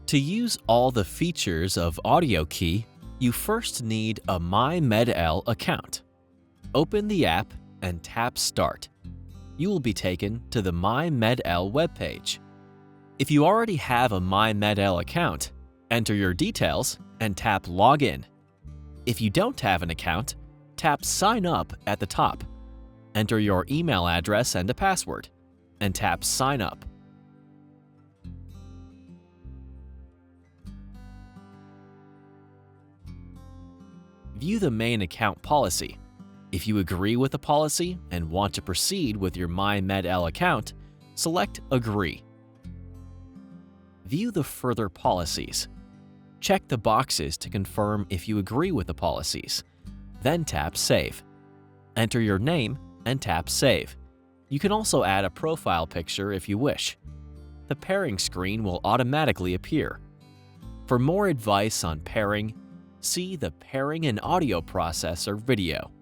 To use all the features of AudioKey, you first need a My MED-EL account. Open the app and tap Start. You will be taken to the My MED-EL webpage. If you already have a My MED-EL account, enter your details and tap Login. If you don't have an account, tap Sign Up at the top. Enter your email address and a password, and tap Sign Up. View the main account policy. If you agree with the policy and want to proceed with your My MED-EL account, select Agree. View the further policies. Check the boxes to confirm if you agree with the policies. Then tap Save. Enter your name and tap Save. You can also add a profile picture if you wish. The pairing screen will automatically appear. For more advice on pairing, see the Pairing an Audio Processor video.